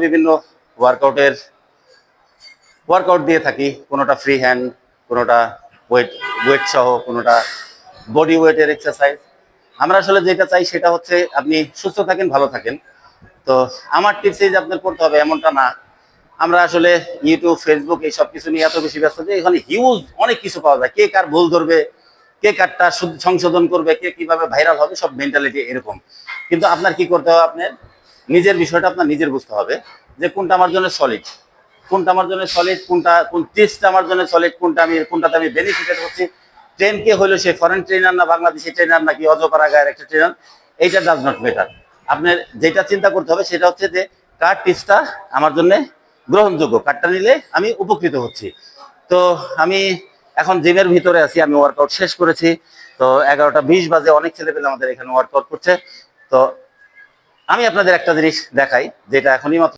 বিভিন্ন ওয়ার্কআউট দিয়ে থাকি, কোনোটা ফ্রি হ্যান্ড, কোনোটা ওয়েট সহ, কোনোটা বডি ওয়েটের এক্সারসাইজ। আমরা আসলে যেটা চাই সেটা হচ্ছে আপনি সুস্থ থাকেন, ভালো থাকেন। তো আমার টিপস এই যে আপনার করতে হবে এমনটা না। আমরা আসলে ইউটিউব, ফেসবুক এই সব কিছু নিয়ে এত বেশি ব্যস্ত যে এখানে হিউজ অনেক কিছু পাওয়া যায়। কে কার ভুল ধরবে, কে কারটা সংশোধন করবে, কে কিভাবে ভাইরাল হবে, সব মেন্টালিটি এরকম। কিন্তু আপনার কি করতে হবে, আপনার নিজের বিষয়টা আপনার নিজের বুঝতে হবে যে কোনটা আমার জন্য সলিড, কোন টিপসটা আমার জন্য সলিড, কোনটাতে আমি বেনিফিটেড হচ্ছি। ট্রেন কে হলো সে ফরেন ট্রেনার না বাংলাদেশি ট্রেনার নাকি অজপাড়া গায়ের একটা ট্রেনার, এইটা ডাজ নট ম্যাটার। আপনার যেটা চিন্তা করতে হবে সেটা হচ্ছে যে কার টিপসটা আমার জন্য গ্রহণযোগ্য, কারটা নিলে আমি উপকৃত হচ্ছি। তো আমি এখন জিমের ভিতরে আছি, আমি ওয়ার্কআউট শেষ করেছি। তো 11টা 20 বাজে, অনেক ছেলেপেলে আমাদের এখানে ওয়ার্কআউট করছে। তো আমি আপনাদের একটা জিনিস দেখাই, যেটা এখনই মাত্র